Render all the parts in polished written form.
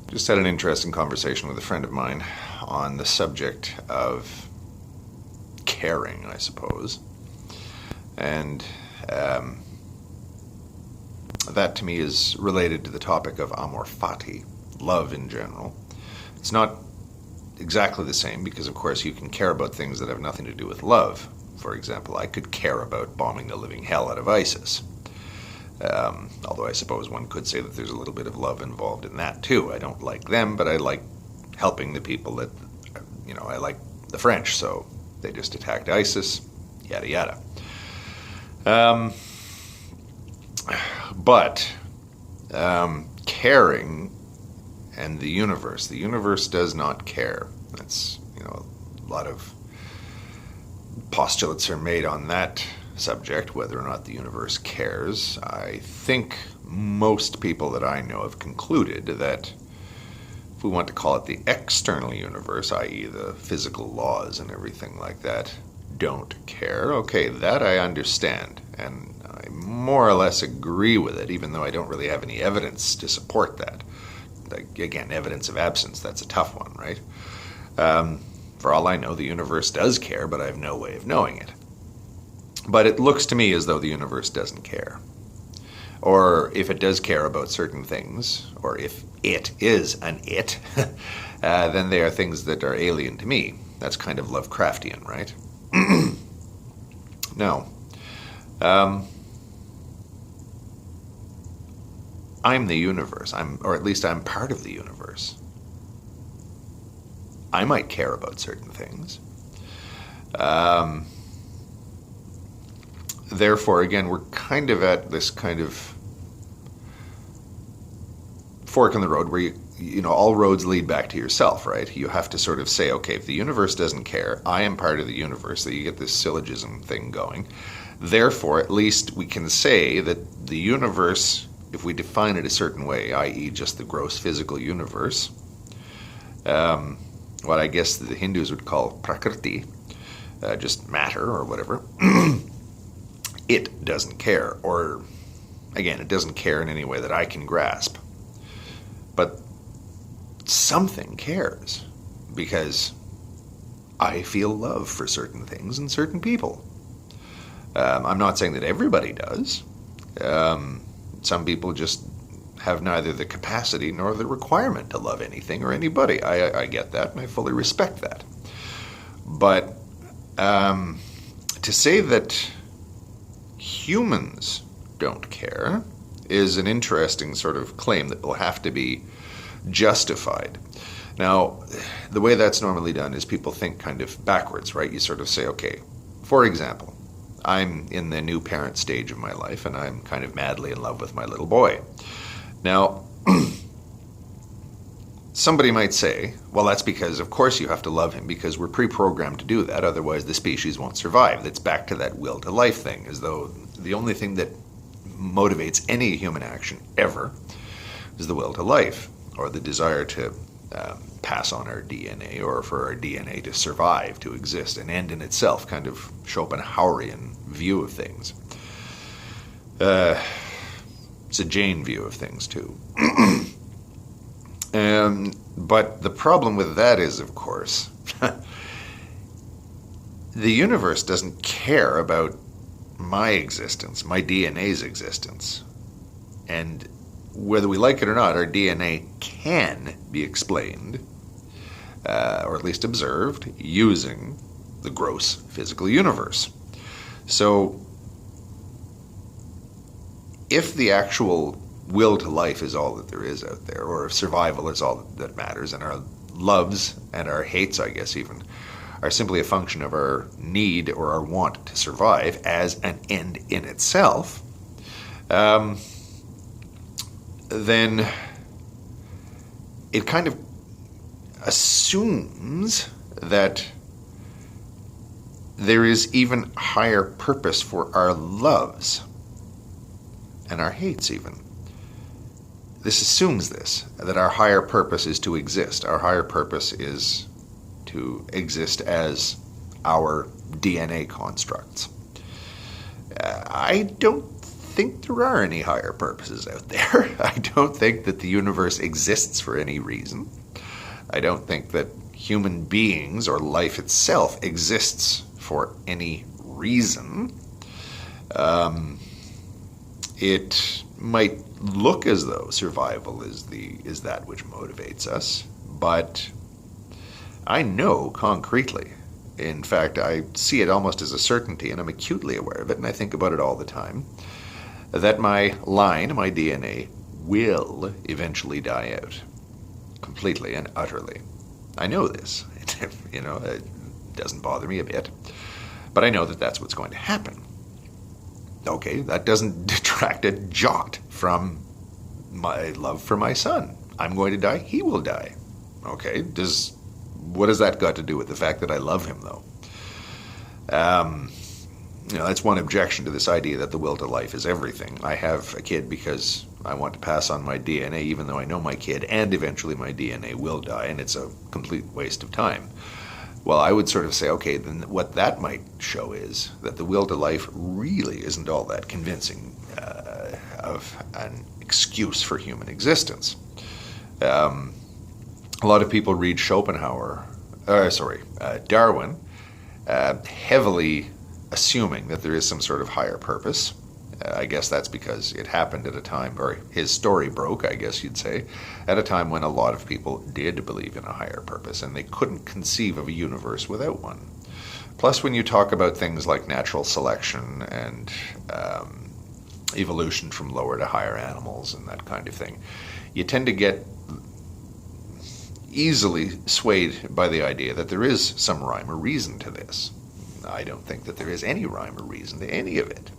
Just had an interesting conversation with a friend of mine on the subject of caring, I suppose. And that to me is related to the topic of Amor, Fati, love in general. It's not exactly the same because, of course, you can care about things that have nothing to do with love. For example, I could care about bombing the living hell out of ISIS. Although I suppose one could say that there's a little bit of love involved in that too. I don't like them, but I like helping the people that, I like the French, so they just attacked ISIS, yada yada. But caring and the universe does not care. That's, a lot of postulates are made on that subject, whether or not the universe cares. I think most people that I know have concluded that if we want to call it the external universe, i.e. the physical laws and everything like that, don't care. Okay, that I understand, and I more or less agree with it, even though I don't really have any evidence to support that. Again, evidence of absence, that's a tough one, right? For all I know, the universe does care, but I have no way of knowing it. But it looks to me as though the universe doesn't care. Or if it does care about certain things, or if it is an it, then they are things that are alien to me. That's kind of Lovecraftian, right? No. I'm the universe, or at least I'm part of the universe. I might care about certain things. Therefore, again, we're kind of at this kind of fork in the road where all roads lead back to yourself, right? You have to sort of say, okay, if the universe doesn't care, I am part of the universe, so you get this syllogism thing going. Therefore, at least we can say that the universe, if we define it a certain way, i.e. just the gross physical universe, what I guess the Hindus would call prakriti, just matter or whatever, it doesn't care, or again, it doesn't care in any way that I can grasp. But something cares, because I feel love for certain things and certain people. I'm not saying that everybody does. Some people just have neither the capacity nor the requirement to love anything or anybody. I get that, and I fully respect that. But to say that humans don't care is an interesting sort of claim that will have to be justified. Now, the way that's normally done is people think kind of backwards, right? You sort of say, okay, for example, I'm in the new parent stage of my life, and I'm kind of madly in love with my little boy. Now, somebody might say, well, that's because, of course, you have to love him because we're pre-programmed to do that, otherwise the species won't survive. That's back to that will to life thing, as though the only thing that motivates any human action ever is the will to life, or the desire to pass on our DNA, or for our DNA to survive, to exist, an end in itself, kind of Schopenhauerian view of things. It's a Jain view of things, too. But the problem with that is, of course, the universe doesn't care about my existence, my DNA's existence. And whether we like it or not, our DNA can be explained, or at least observed, using the gross physical universe. So, if the actual will to life is all that there is out there, or if survival is all that matters, and our loves and our hates, I guess even, are simply a function of our need or our want to survive as an end in itself, then it kind of assumes that there is even higher purpose for our loves and our hates even. This assumes that our higher purpose is to exist. Our higher purpose is to exist as our DNA constructs. I don't think there are any higher purposes out there. I don't think that the universe exists for any reason. I don't think that human beings or life itself exists for any reason. It might look as though survival is that which motivates us, but I know concretely. In fact, I see it almost as a certainty, and I'm acutely aware of it, and I think about it all the time, that my line, my DNA, will eventually die out. Completely and utterly. I know this. It doesn't bother me a bit. But I know that that's what's going to happen. Okay, that doesn't detract a jot from my love for my son. I'm going to die, he will die. Okay, what has that got to do with the fact that I love him, though? That's one objection to this idea that the will to life is everything. I have a kid because I want to pass on my DNA, even though I know my kid, and eventually my DNA will die, and it's a complete waste of time. Well, I would sort of say, okay, then what that might show is that the will to life really isn't all that convincing of an excuse for human existence. A lot of people read Darwin, heavily assuming that there is some sort of higher purpose. I guess that's because it happened at a time, or his story broke, I guess you'd say, at a time when a lot of people did believe in a higher purpose, and they couldn't conceive of a universe without one. Plus, when you talk about things like natural selection and evolution from lower to higher animals and that kind of thing, you tend to get easily swayed by the idea that there is some rhyme or reason to this. I don't think that there is any rhyme or reason to any of it,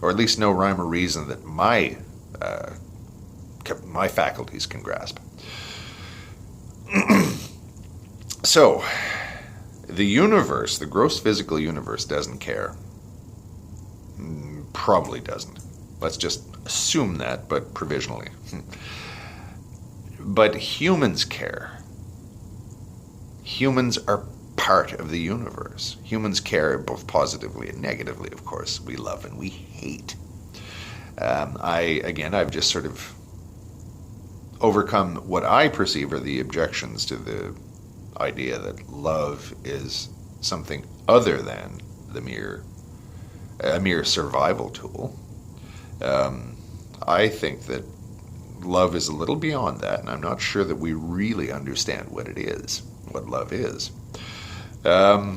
or at least no rhyme or reason that my faculties can grasp. So, the universe, the gross physical universe, doesn't care. Probably doesn't. Let's just assume that, but provisionally. But humans care. Humans are part of the universe. Humans care both positively and negatively, of course. We love and we hate. I've just sort of overcome what I perceive are the objections to the idea that love is something other than a mere survival tool. I think that love is a little beyond that, and I'm not sure that we really understand what it is, what love is. I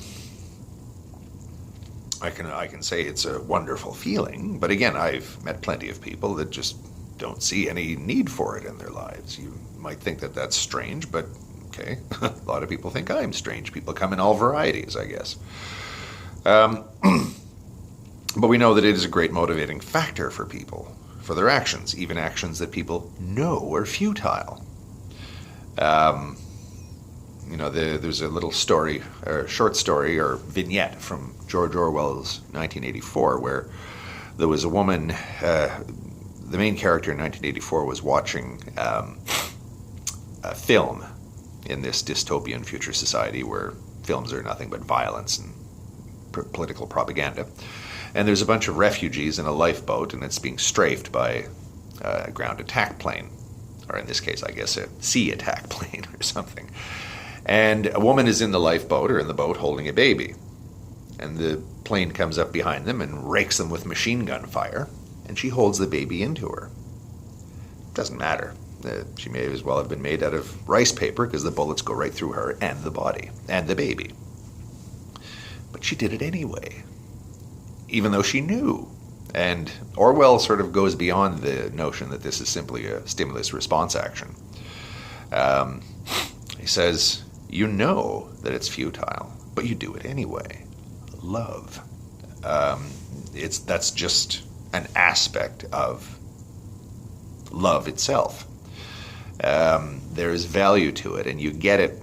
can say it's a wonderful feeling, but again, I've met plenty of people that just don't see any need for it in their lives. You might think that that's strange, but okay, a lot of people think I'm strange. People come in all varieties, I guess. But we know that it is a great motivating factor for people, for their actions, even actions that people know are futile. There's a little story, or short story, or vignette from George Orwell's 1984, where there was a woman, the main character in 1984 was watching a film in this dystopian future society where films are nothing but violence and political propaganda. And there's a bunch of refugees in a lifeboat, and it's being strafed by a ground attack plane, or in this case, I guess, a sea attack plane or something. And a woman is in the lifeboat, or in the boat, holding a baby. And the plane comes up behind them and rakes them with machine gun fire, and she holds the baby into her. Doesn't matter. She may as well have been made out of rice paper, because the bullets go right through her and the body, and the baby. But she did it anyway, even though she knew. And Orwell sort of goes beyond the notion that this is simply a stimulus response action. He says, you know that it's futile, but you do it anyway. Love. That's just an aspect of love itself. There is value to it, and you get it.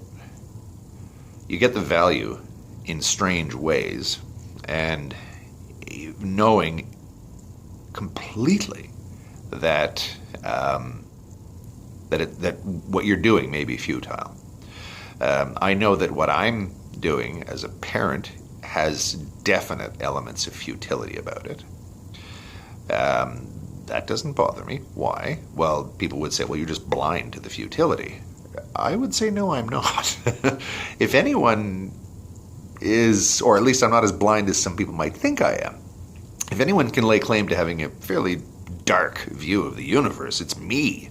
You get the value in strange ways, and knowing completely that that what you're doing may be futile. I know that what I'm doing as a parent has definite elements of futility about it. That doesn't bother me. Why? Well, people would say, well, you're just blind to the futility. I would say, no, I'm not. If anyone is, or at least I'm not as blind as some people might think I am. If anyone can lay claim to having a fairly dark view of the universe, it's me.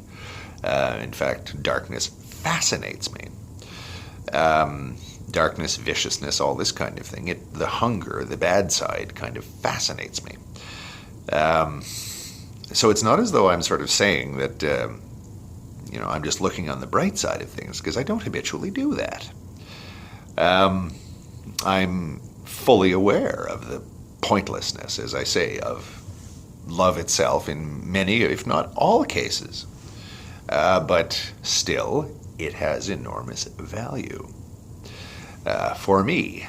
In fact, darkness fascinates me. Darkness, viciousness, all this kind of thing. The hunger, the bad side kind of fascinates me. So it's not as though I'm sort of saying that, I'm just looking on the bright side of things, because I don't habitually do that. I'm fully aware of the pointlessness, as I say, of love itself in many, if not all cases. But still, it has enormous value for me.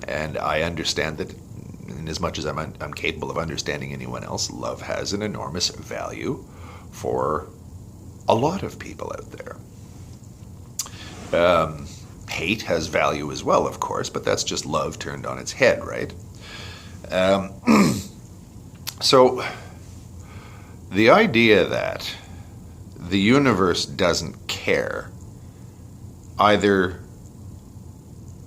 And I understand that in as much as I'm capable of understanding anyone else, love has an enormous value for a lot of people out there. Hate has value as well, of course, but that's just love turned on its head, right? So the idea that the universe doesn't care either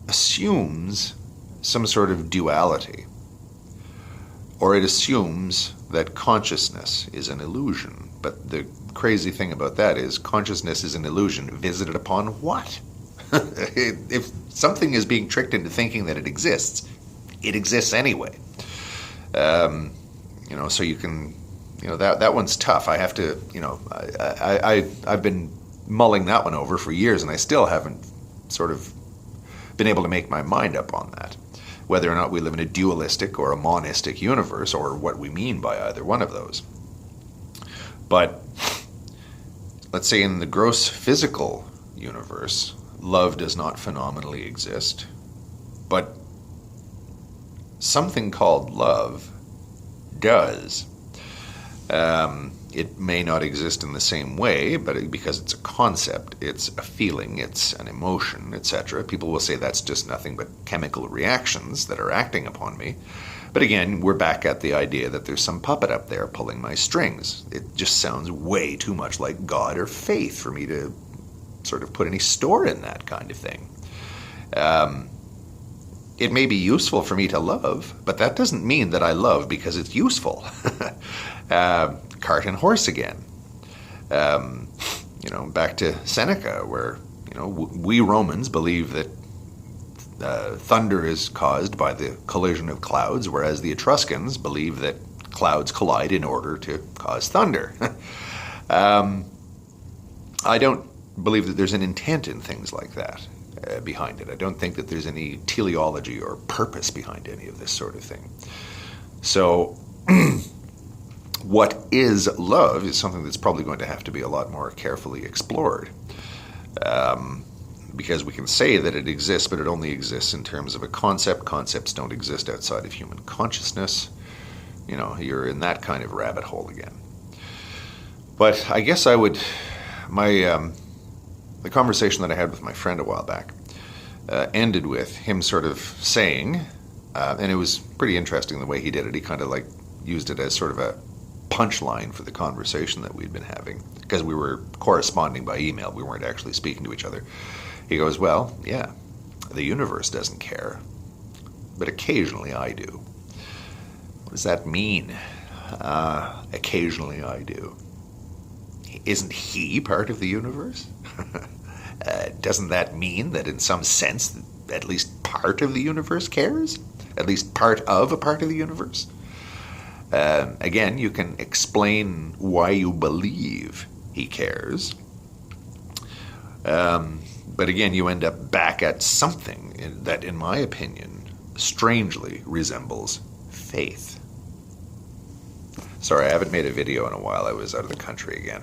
assumes some sort of duality, or it assumes that consciousness is an illusion. But the crazy thing about that is consciousness is an illusion visited upon what? If something is being tricked into thinking that it exists anyway. So you can, that one's tough. I have to, I've been mulling that one over for years, and I still haven't sort of been able to make my mind up on that. Whether or not we live in a dualistic or a monistic universe, or what we mean by either one of those. But let's say in the gross physical universe, love does not phenomenally exist, but something called love does. It may not exist in the same way, but because it's a concept, it's a feeling, it's an emotion, etc. People will say that's just nothing but chemical reactions that are acting upon me. But again, we're back at the idea that there's some puppet up there pulling my strings. It just sounds way too much like God or faith for me to sort of put any store in that kind of thing. It may be useful for me to love, but that doesn't mean that I love because it's useful. Cart and horse again. Back to Seneca, where we Romans believe that thunder is caused by the collision of clouds, whereas the Etruscans believe that clouds collide in order to cause thunder. I don't believe that there's an intent in things like that behind it. I don't think that there's any teleology or purpose behind any of this sort of thing. So what is love is something that's probably going to have to be a lot more carefully explored. Because we can say that it exists, but it only exists in terms of a concept. Concepts don't exist outside of human consciousness. You're in that kind of rabbit hole again. But I guess the conversation that I had with my friend a while back ended with him sort of saying, and it was pretty interesting the way he did it. He kind of used it as sort of a punchline for the conversation that we'd been having, because we were corresponding by email. We weren't actually speaking to each other. He goes, well, yeah, the universe doesn't care, but occasionally I do. What does that mean? Occasionally I do. Isn't he part of the universe? Doesn't that mean that in some sense, at least part of the universe cares? At least part of a part of the universe? Again, you can explain why you believe he cares. But again, you end up back at something that, in my opinion, strangely resembles faith. Sorry, I haven't made a video in a while. I was out of the country again.